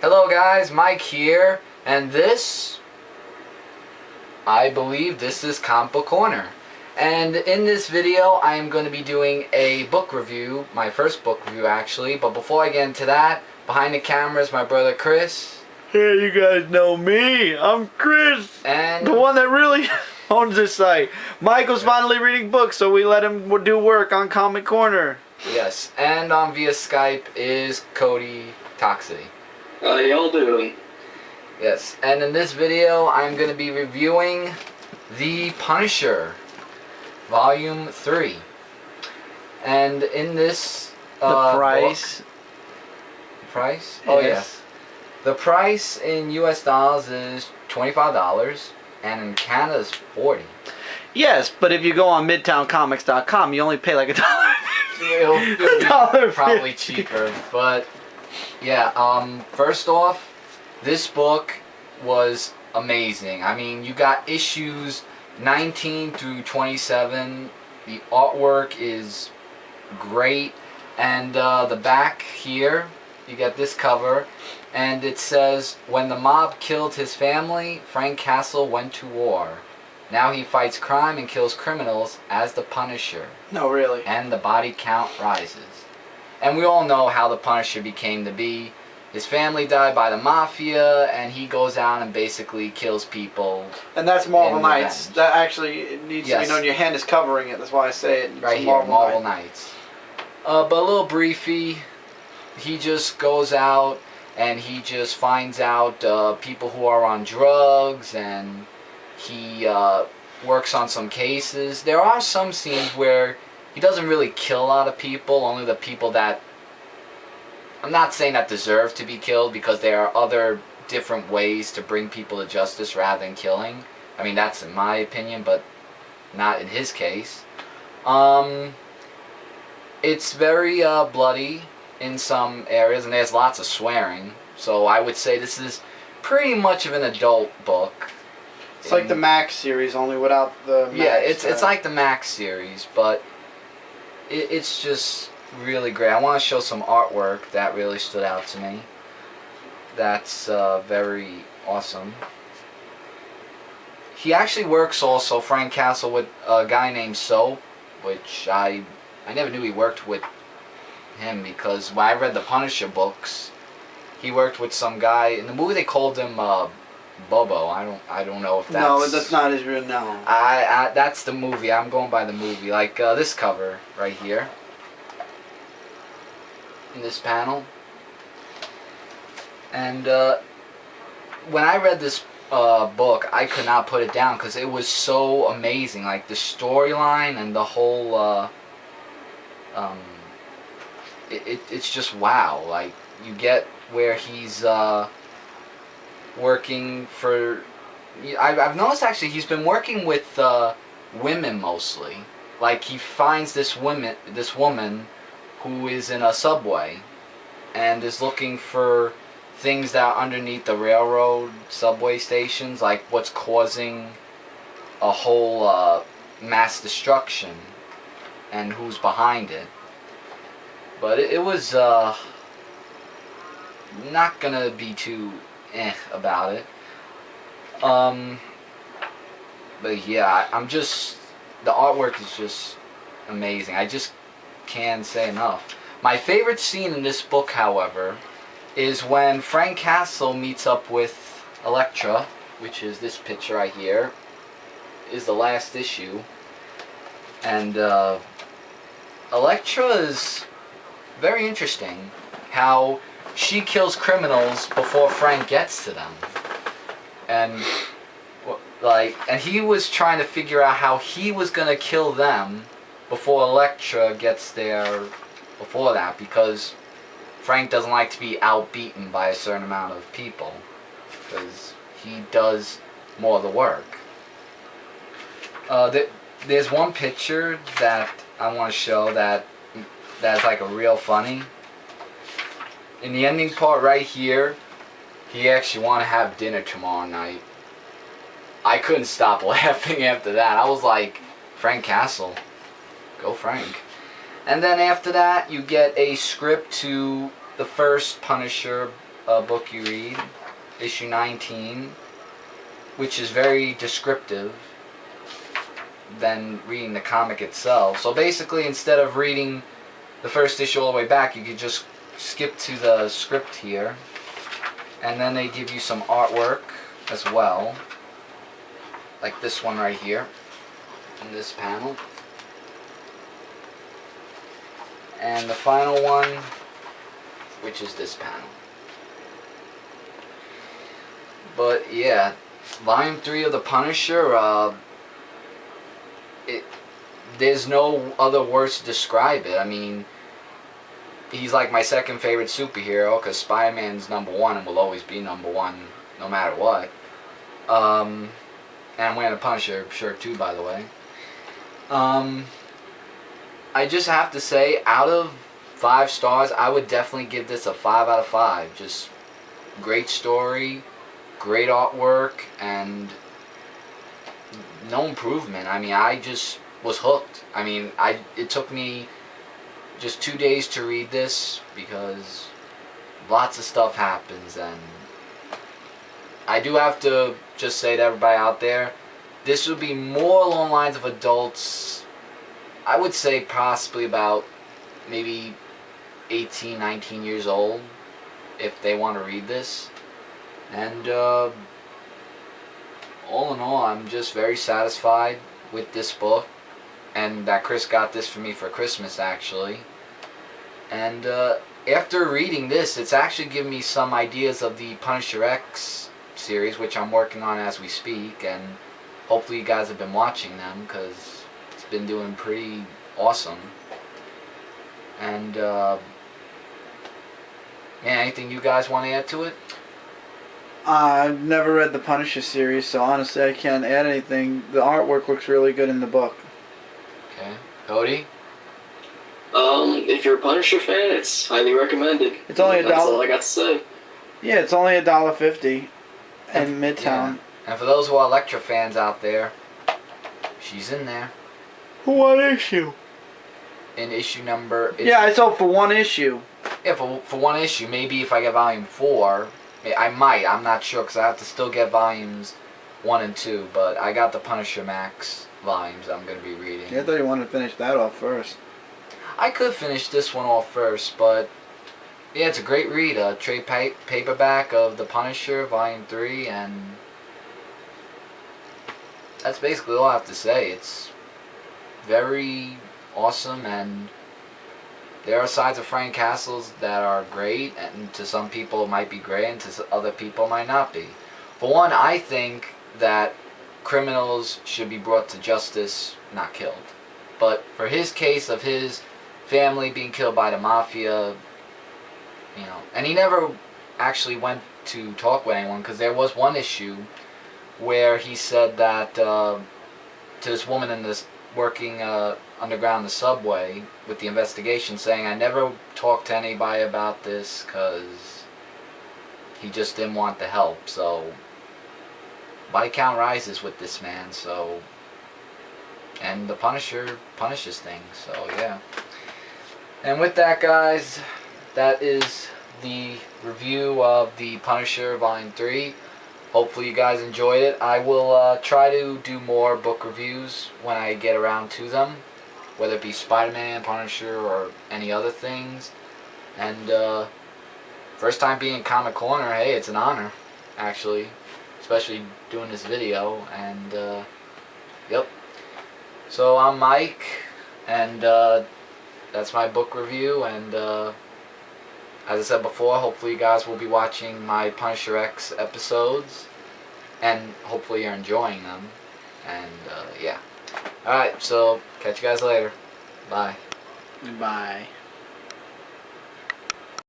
Hello guys, Mike here, and I believe this is Comic Book Corner. And in this video, I am going to be doing a book review, my first book review actually, but before I get into that, behind the camera is my brother Chris. Hey, you guys know me. I'm Chris, And the one that really owns this site. Michael's finally reading books, so we let him do work on Comic Corner. yes, and on via Skype is Cody Toxity. How y'all doing? Yes, and in this video, I'm going to be reviewing The Punisher, Volume 3. And in this The price. book, price? Oh, yes. The price in US dollars is $25, and in Canada is $40. Yes, but if you go on MidtownComics.com, you only pay like $1. It'll be probably cheaper, but yeah. First off, this book was amazing. I mean, you got issues 19 through 27. The artwork is great, and the back here, you get this cover, and it says, "When the mob killed his family, Frank Castle went to war. Now he fights crime and kills criminals as the Punisher. No, really. And the body count rises." And we all know how the Punisher became to be. His family died by the mafia, and he goes out and basically kills people. And that's Marvel in Knights. revenge. That actually needs to be known. Your hand is covering it. That's why I say it. It's Right here, Marvel Knights. But a little briefy, he just goes out and he just finds out people who are on drugs, and he works on some cases. There are some scenes where he doesn't really kill a lot of people, only the people that, I'm not saying that deserve to be killed, because there are other different ways to bring people to justice rather than killing. I mean, that's in my opinion, but not in his case. It's very bloody in some areas, and there's lots of swearing. So I would say this is pretty much of an adult book. It's like the Max series, only without the Max. Yeah, it's like the Max series, but it's just really great. I want to show some artwork that really stood out to me. That's very awesome. He actually works also, Frank Castle, with a guy named Soap, which I never knew he worked with him, because when I read the Punisher books, he worked with some guy in the movie. They called him Bobo. I don't know if that's... No, that's not his real name. That's the movie. I'm going by the movie. Like this cover right here. In this panel. And when I read this book, I could not put it down because it was so amazing. Like the storyline and the whole... it's just wow. Like you get where he's working for... I've noticed actually he's been working with women mostly. Like he finds this woman who is in a subway and is looking for things that are underneath the railroad subway stations, like what's causing a whole mass destruction and who's behind it. But it was not gonna be too about it. But yeah, the artwork is just amazing. I just can't say enough. My favorite scene in this book, however, is when Frank Castle meets up with Elektra, which is this picture right here, is the last issue. And Elektra is very interesting, how she kills criminals before Frank gets to them. And he was trying to figure out how he was going to kill them before Elektra gets there before that, because Frank doesn't like to be outbeaten by a certain amount of people, because he does more of the work. There's one picture that I want to show that's like a real funny. In the ending part right here, he actually want to have dinner tomorrow night. I couldn't stop laughing after that. I was like, Frank Castle. Go Frank. And then after that, you get a script to the first Punisher book you read, issue 19, which is very descriptive than reading the comic itself. So basically, instead of reading the first issue all the way back, you could just skip to the script here, and then they give you some artwork as well, like this one right here in this panel. And the final one, which is this panel. But yeah, volume 3 of The Punisher, there's no other words to describe it. I mean, he's like my second favorite superhero, because Spider-Man's #1 and will always be #1 no matter what. And I'm wearing a Punisher shirt too, by the way. I just have to say, out of 5 stars, I would definitely give this a 5 out of 5. Just great story, great artwork, and no improvement. I mean, I just was hooked. I mean, it took me just 2 days to read this because lots of stuff happens, and I do have to just say to everybody out there, this would be more along the lines of adults. I would say possibly about maybe 18, 19 years old if they want to read this. And all in all, I'm just very satisfied with this book, and that Chris got this for me for Christmas, actually. And after reading this, it's actually given me some ideas of the Punisher X series, which I'm working on as we speak, and hopefully you guys have been watching them, because it's been doing pretty awesome. And man, anything you guys want to add to it? I've never read the Punisher series, so honestly I can't add anything. The artwork looks really good in the book. Okay. Cody? If you're a Punisher fan, it's highly recommended. It's only That's $1. all I got to say. Yeah, it's only $1.50 in Midtown. Yeah. And for those who are Elektra fans out there, she's in there. What issue? In issue number... Yeah, I saw for 1 issue. Yeah, for 1 issue. Maybe if I get volume 4, I might. I'm not sure, because I have to still get volumes 1 and 2. But I got the Punisher Max volumes I'm going to be reading. Yeah, I thought you wanted to finish that off first. I could finish this one off first, but yeah, it's a great read. A trade paperback of The Punisher, Volume 3, and that's basically all I have to say. It's very awesome, and there are sides of Frank Castles that are great, and to some people it might be great, and to other people it might not be. For one, I think that criminals should be brought to justice, not killed. But for his case of his family being killed by the mafia, you know, and he never actually went to talk with anyone, because there was one issue where he said that to this woman in this working underground in the subway with the investigation, saying, I never talked to anybody about this because he just didn't want the help. So body count rises with this man, so, and the Punisher punishes things, so yeah. And with that, guys, that is the review of The Punisher Volume 3. Hopefully you guys enjoyed it. I will try to do more book reviews when I get around to them, whether it be Spider-Man, Punisher, or any other things. And first time being in Comic Corner, hey, it's an honor, actually, especially doing this video. And yep. So I'm Mike, and that's my book review, and as I said before, hopefully you guys will be watching my Punisher X episodes, and hopefully you're enjoying them, and yeah. Alright, so catch you guys later. Bye. Bye.